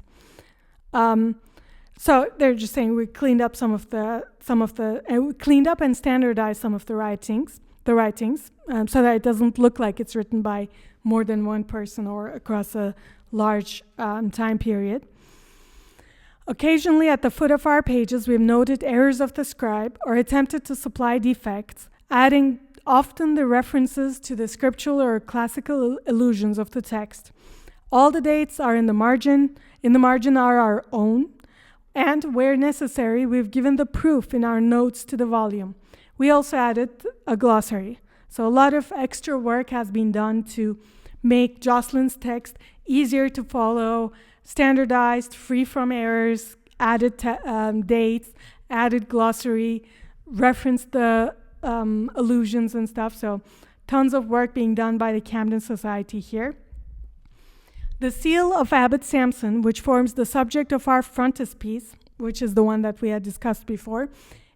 So they're just saying we cleaned up we cleaned up and standardized some of the writings, so that it doesn't look like it's written by more than one person or across a large time period. Occasionally, at the foot of our pages, we've noted errors of the scribe or attempted to supply defects, adding often the references to the scriptural or classical allusions of the text. All the dates are in the margin. In the margin are our own, and where necessary, we've given the proof in our notes to the volume. We also added a glossary. So a lot of extra work has been done to make Jocelyn's text easier to follow, standardized, free from errors, added dates, added glossary, referenced the allusions and stuff. So tons of work being done by the Camden Society here. The seal of Abbot Sampson, which forms the subject of our frontispiece, which is the one that we had discussed before,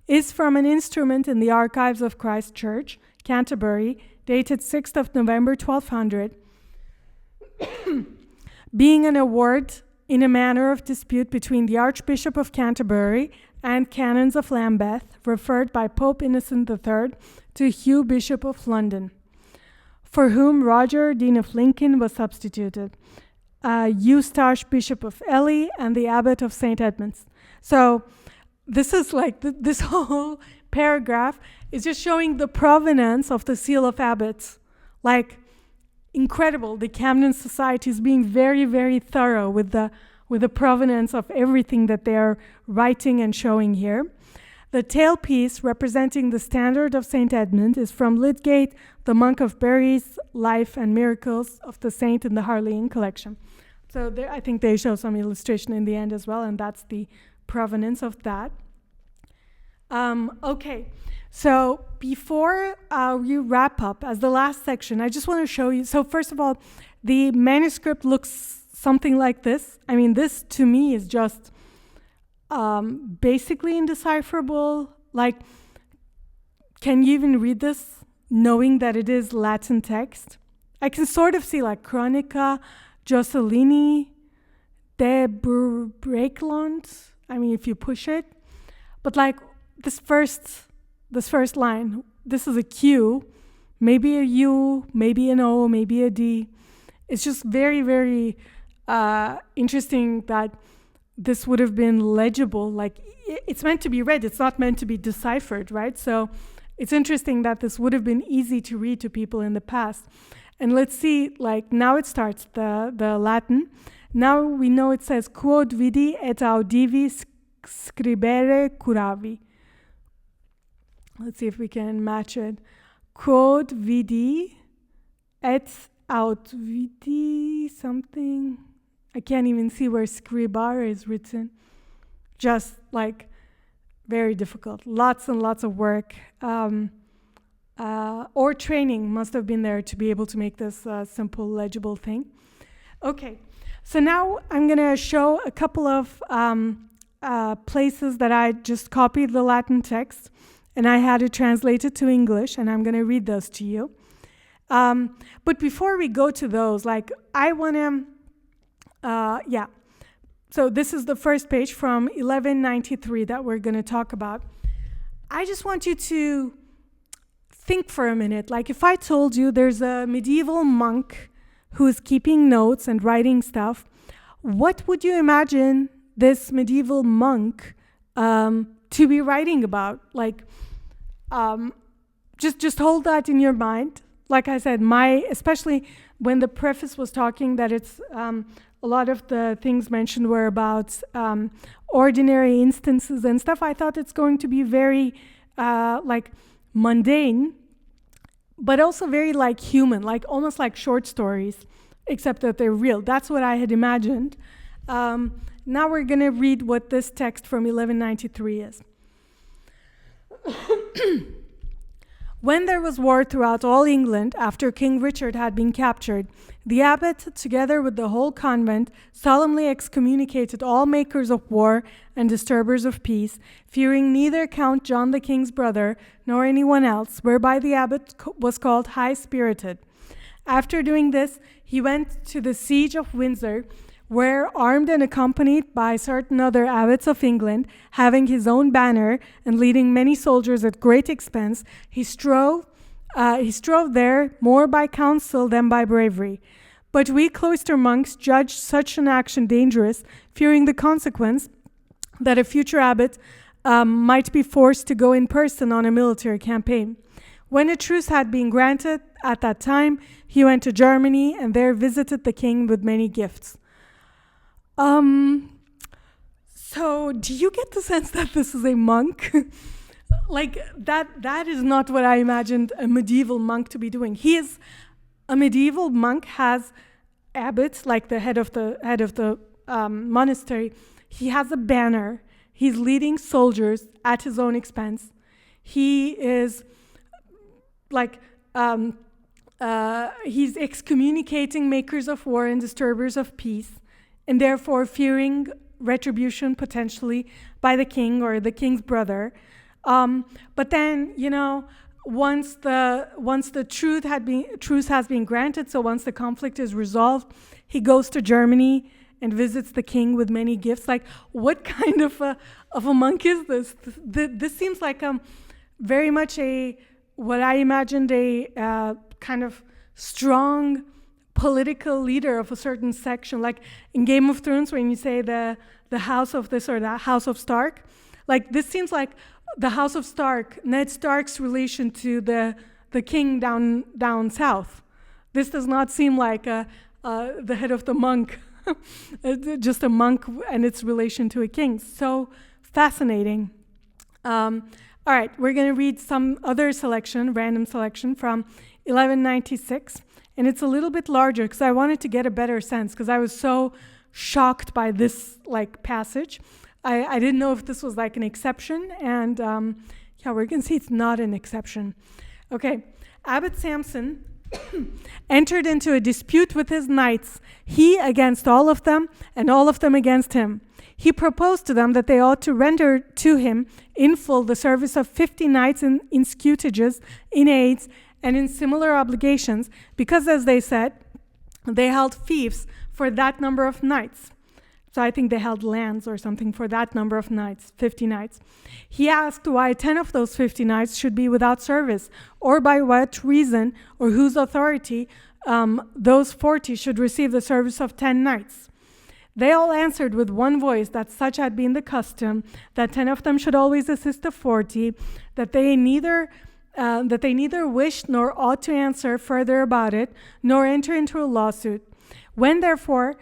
is from an instrument in the archives of Christ Church, Canterbury, dated 6th of November 1200, being an award in a manner of dispute between the Archbishop of Canterbury and Canons of Lambeth, referred by Pope Innocent III to Hugh, Bishop of London, for whom Roger, Dean of Lincoln, was substituted, Eustache, Bishop of Ely, and the Abbot of St. Edmunds. So this is like, this whole paragraph is just showing the provenance of the seal of abbots. Like, incredible. The Camden Society is being very, very thorough with the provenance of everything that they are writing and showing here. The tailpiece representing the standard of St. Edmund is from Lydgate, the monk of Bury's Life and Miracles of the Saint in the Harleian collection. So there, I think they show some illustration in the end as well, and that's the provenance of that. Okay. So before we wrap up, as the last section, I just want to show you. So first of all, the manuscript looks something like this. I mean, this to me is just basically indecipherable. Like, can you even read this knowing that it is Latin text? I can sort of see like Chronica, Jocelin de Brakelond. I mean, if you push it. But like this first line, this is a Q, maybe a U, maybe an O, maybe a D. It's just very, very interesting that this would have been legible. Like, it's meant to be read. It's not meant to be deciphered, right? So it's interesting that this would have been easy to read to people in the past. And let's see, like, now it starts, the Latin. Now we know it says, quod vidi et audivi scribere curavi. Let's see if we can match it. Quod vidi et audivi something. I can't even see where scribare is written. Just like very difficult. Lots and lots of work. Or training must have been there to be able to make this simple, legible thing. Okay, so now I'm going to show a couple of places that I just copied the Latin text, and I had it translated to English, and I'm going to read those to you. But before we go to those, like, I want to, So this is the first page from 1193 that we're going to talk about. I just want you to think for a minute. Like, if I told you there's a medieval monk who's keeping notes and writing stuff, what would you imagine this medieval monk to be writing about? Like, just hold that in your mind. Like I said, especially when the preface was talking that it's a lot of the things mentioned were about ordinary instances and stuff. I thought it's going to be very like mundane, but also very like human, like almost like short stories, except that they're real. That's what I had imagined. Now we're going to read what this text from 1193 is. When there was war throughout all England after King Richard had been captured, the abbot, together with the whole convent, solemnly excommunicated all makers of war and disturbers of peace, fearing neither Count John the king's brother nor anyone else, whereby the abbot was called high-spirited. After doing this, he went to the siege of Windsor, where, armed and accompanied by certain other abbots of England, having his own banner and leading many soldiers at great expense, he strove there more by counsel than by bravery. But we cloister monks judged such an action dangerous, fearing the consequence that a future abbot might be forced to go in person on a military campaign. When a truce had been granted at that time, he went to Germany and there visited the king with many gifts. So do you get the sense that this is a monk? Like that is not what I imagined a medieval monk to be doing. A medieval monk has abbot, like the head of the monastery. He has a banner. He's leading soldiers at his own expense. He is he's excommunicating makers of war and disturbers of peace, and therefore fearing retribution potentially by the king or the king's brother. But then, once the truce has been granted, so once the conflict is resolved, he goes to Germany and visits the king with many gifts. Like, what kind of a monk is this? This seems like very much what I imagined a kind of strong political leader of a certain section, like in Game of Thrones, when you say the house of this or that house of Stark. Like, this seems like the house of Stark, Ned Stark's relation to the king down south. This does not seem like the head of the monk, just a monk and its relation to a king. So fascinating. All right, we're going to read some other random selection from 1196. And it's a little bit larger because I wanted to get a better sense, because I was so shocked by this passage. I didn't know if this was like an exception, and we're going to see it's not an exception. Okay, Abbot Samson entered into a dispute with his knights, he against all of them, and all of them against him. He proposed to them that they ought to render to him in full the service of 50 knights in scutages, in aids, and in similar obligations, because, as they said, they held fiefs for that number of knights. So I think they held lands or something for that number of knights, 50 knights. He asked why 10 of those 50 knights should be without service, or by what reason or whose authority those 40 should receive the service of 10 knights. They all answered with one voice that such had been the custom, that 10 of them should always assist the 40, that they neither wished nor ought to answer further about it, nor enter into a lawsuit. When, therefore,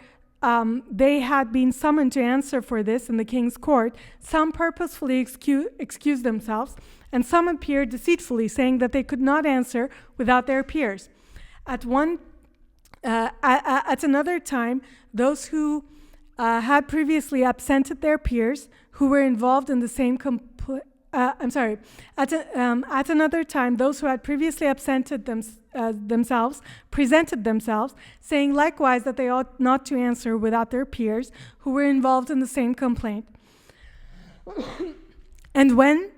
they had been summoned to answer for this in the king's court, some purposefully excused themselves, and some appeared deceitfully, saying that they could not answer without their peers. At another time, those who had previously absented their peers, who were involved in the same At another time, those who had previously absented themselves presented themselves, saying likewise that they ought not to answer without their peers, who were involved in the same complaint. And when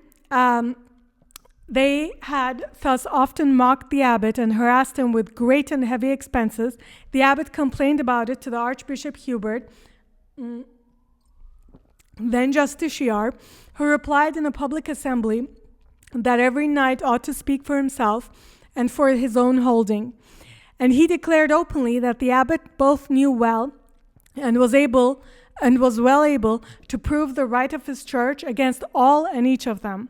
they had thus often mocked the abbot and harassed him with great and heavy expenses, the abbot complained about it to the Archbishop Hubert, then Justiciar, who replied in a public assembly that every knight ought to speak for himself and for his own holding. And he declared openly that the abbot both knew well and was well able to prove the right of his church against all and each of them.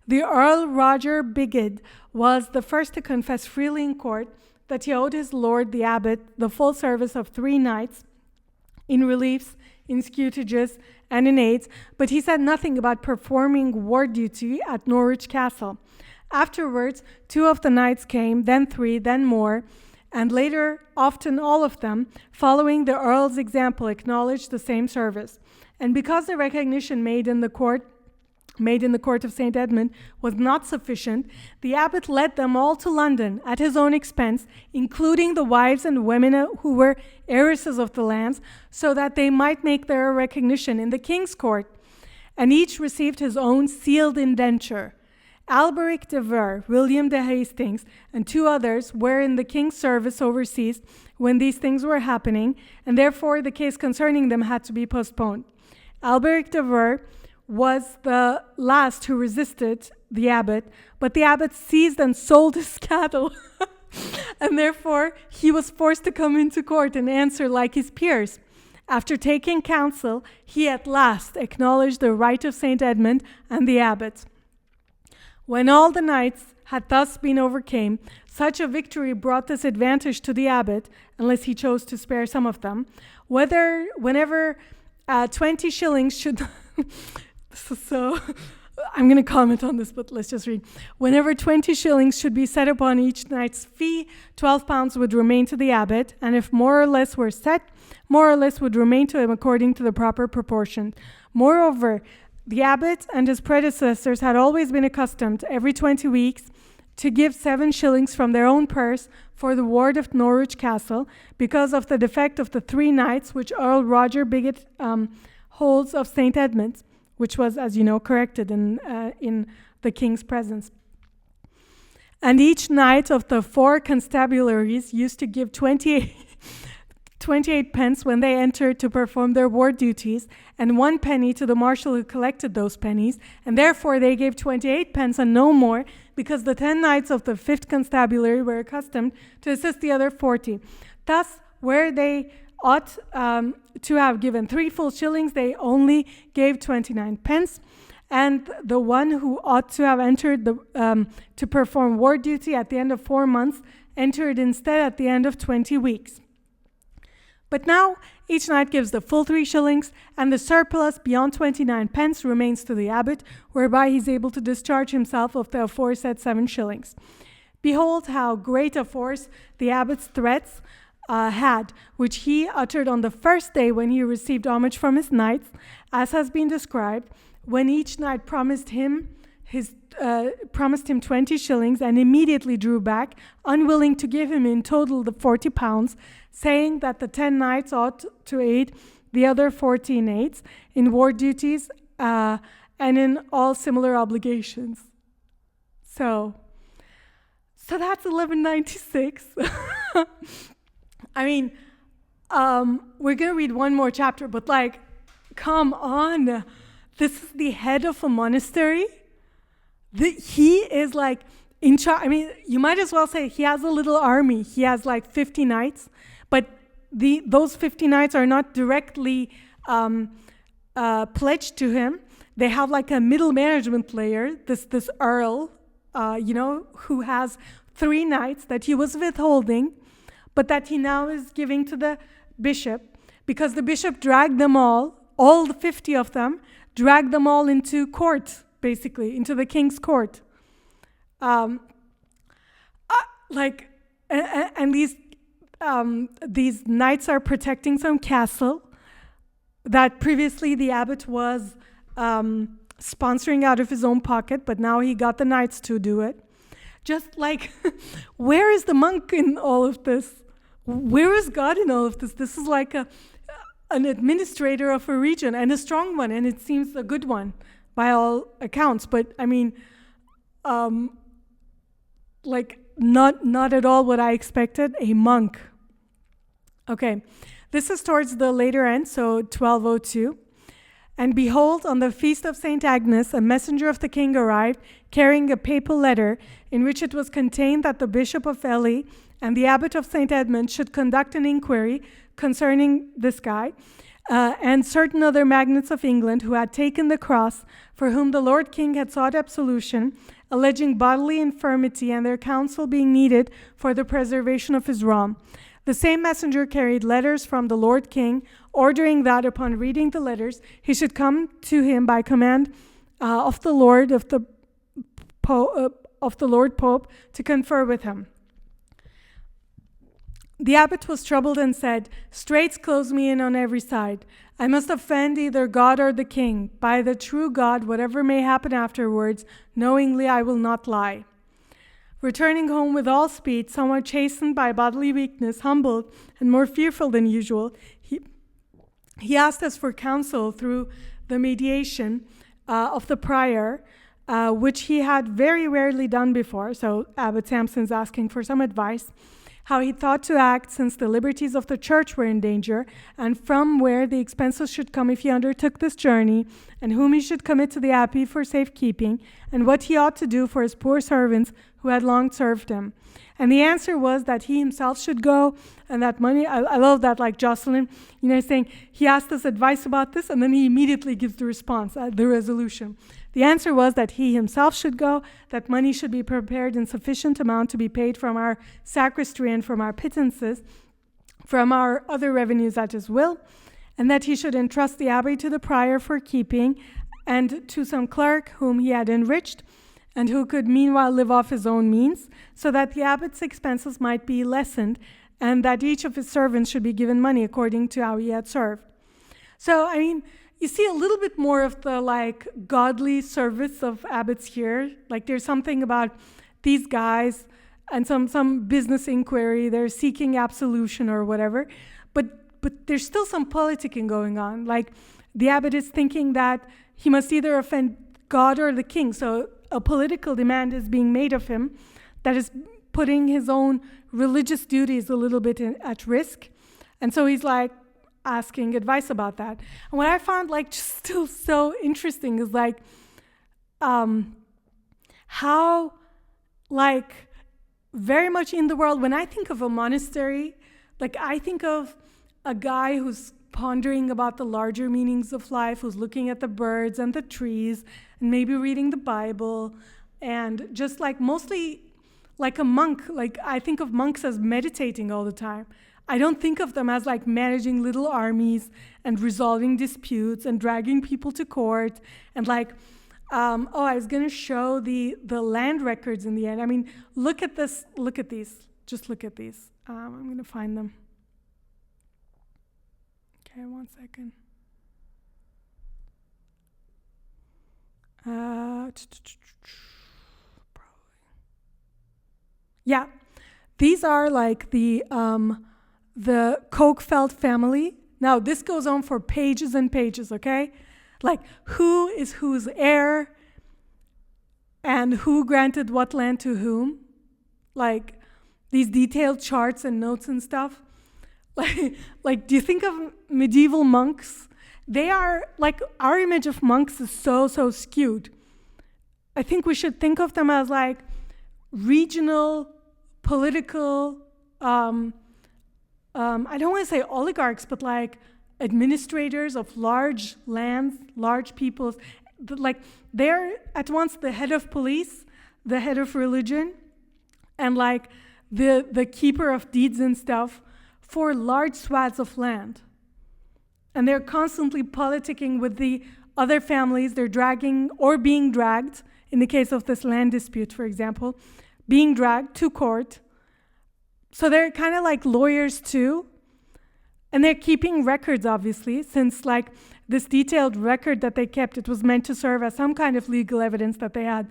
The Earl Roger Bigod was the first to confess freely in court that he owed his lord the abbot the full service of 3 knights in reliefs, in scutages, and in aids, but he said nothing about performing war duty at Norwich Castle. Afterwards, 2 of the knights came, then 3, then more, and later, often all of them, following the earl's example, acknowledged the same service. And because the recognition made in the court of St. Edmund was not sufficient, the abbot led them all to London at his own expense, including the wives and women who were heiresses of the lands, so that they might make their recognition in the king's court. And each received his own sealed indenture. Alberic de Vere, William de Hastings, and 2 others were in the king's service overseas when these things were happening, and therefore the case concerning them had to be postponed. Alberic de Vere was the last who resisted the abbot, but the abbot seized and sold his cattle, and therefore he was forced to come into court and answer like his peers. After taking counsel, he at last acknowledged the right of St. Edmund and the abbot. When all the knights had thus been overcome, such a victory brought this advantage to the abbot, unless he chose to spare some of them, whenever 20 shillings should... So I'm going to comment on this, but let's just read. Whenever 20 shillings should be set upon each knight's fee, 12 pounds would remain to the abbot, and if more or less were set, more or less would remain to him according to the proper proportion. Moreover, the abbot and his predecessors had always been accustomed, every 20 weeks, to give 7 shillings from their own purse for the ward of Norwich Castle, because of the defect of the 3 knights which Earl Roger Bigot holds of St. Edmund's, which was, as you know, corrected in the king's presence. And each knight of the 4 constabularies used to give 28 pence when they entered to perform their ward duties, and 1 penny to the marshal who collected those pennies, and therefore they gave 28 pence and no more, because the 10 knights of the 5th constabulary were accustomed to assist the other 40. Thus, where they ought to have given 3 full shillings, they only gave 29 pence, and the one who ought to have entered to perform ward duty at the end of 4 months entered instead at the end of 20 weeks. But now each knight gives the full 3 shillings, and the surplus beyond 29 pence remains to the abbot, whereby he is able to discharge himself of the aforesaid 7 shillings. Behold how great a force the abbot's threats had, which he uttered on the first day when he received homage from his knights, as has been described, when each knight promised him 20 shillings and immediately drew back, unwilling to give him in total the 40 pounds, saying that the 10 knights ought to aid the other 14 knights in war duties and in all similar obligations. So that's 1196. I mean, we're going to read one more chapter, but come on. This is the head of a monastery. He is in charge. I mean, you might as well say he has a little army. He has 50 knights, but those 50 knights are not directly pledged to him. They have a middle management layer, this earl, who has 3 knights that he was withholding, but that he now is giving to the bishop, because the bishop dragged them all the 50 of them, dragged them all into court, basically, into the king's court. And these knights are protecting some castle that previously the abbot was sponsoring out of his own pocket, but now he got the knights to do it. Just where is the monk in all of this? Where is God in all of this? This is an administrator of a region, and a strong one, and it seems a good one by all accounts. But I mean, not at all what I expected. A monk. Okay, this is towards the later end, so 1202. And behold, on the feast of St. Agnes, a messenger of the king arrived, carrying a papal letter, in which it was contained that the Bishop of Ely and the Abbot of St. Edmund should conduct an inquiry concerning this guy, and certain other magnates of England who had taken the cross, for whom the Lord King had sought absolution, alleging bodily infirmity and their counsel being needed for the preservation of his realm. The same messenger carried letters from the Lord King, ordering that upon reading the letters, he should come to him by command of the Lord of the of the Lord Pope to confer with him. The abbot was troubled and said, "Straits close me in on every side. I must offend either God or the king. By the true God, whatever may happen afterwards, knowingly I will not lie." Returning home with all speed, somewhat chastened by bodily weakness, humbled, and more fearful than usual, he asked us for counsel through the mediation of the prior, which he had very rarely done before. So Abbot Samson's asking for some advice, how he thought to act since the liberties of the church were in danger, and from where the expenses should come if he undertook this journey, and whom he should commit to the abbey for safekeeping, and what he ought to do for his poor servants who had long served him. And the answer was that he himself should go, and that money, I love that, like Jocelyn, saying he asked us advice about this, and then he immediately gives the response, the resolution. The answer was that he himself should go, that money should be prepared in sufficient amount to be paid from our sacristy and from our pittances, from our other revenues at his will, and that he should entrust the abbey to the prior for keeping, and to some clerk whom he had enriched, and who could meanwhile live off his own means, so that the abbot's expenses might be lessened, and that each of his servants should be given money according to how he had served. So, you see a little bit more of the godly service of abbots here. There's something about these guys and some business inquiry. They're seeking absolution or whatever, but there's still some politicking going on. The abbot is thinking that he must either offend God or the king. So a political demand is being made of him that is putting his own religious duties a little bit at risk. And so he's asking advice about that. And what I found just still so interesting is how very much in the world, when I think of a monastery, I think of a guy who's pondering about the larger meanings of life, who's looking at the birds and the trees and maybe reading the Bible, and just mostly like a monk. I think of monks as meditating all the time. I don't think of them as managing little armies and resolving disputes and dragging people to court and I was going to show the land records in the end. Look at this. Look at these. Just look at these. I'm going to find them. Okay, 1 second. Yeah, these are the Kochfeld family. Now, this goes on for pages and pages, okay? Who is whose heir and who granted what land to whom. These detailed charts and notes and stuff. Do you think of medieval monks? They are, our image of monks is so skewed. I think we should think of them as regional, political, I don't want to say oligarchs, but administrators of large lands, large peoples. They're at once the head of police, the head of religion, and the keeper of deeds and stuff for large swaths of land. And they're constantly politicking with the other families. They're dragging or being dragged, in the case of this land dispute, for example, being dragged to court. So they're kind of like lawyers too. And they're keeping records, obviously, since this detailed record that they kept, it was meant to serve as some kind of legal evidence that they had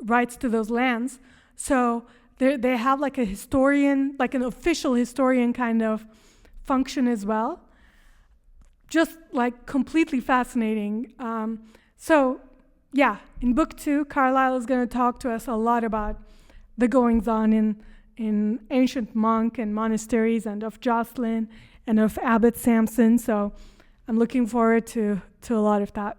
rights to those lands. So they have a historian, an official historian kind of function as well. Just completely fascinating. So yeah, in book 2, Carlyle is going to talk to us a lot about the goings on in ancient monk and monasteries, and of Jocelyn and of Abbot Samson. So I'm looking forward to a lot of that.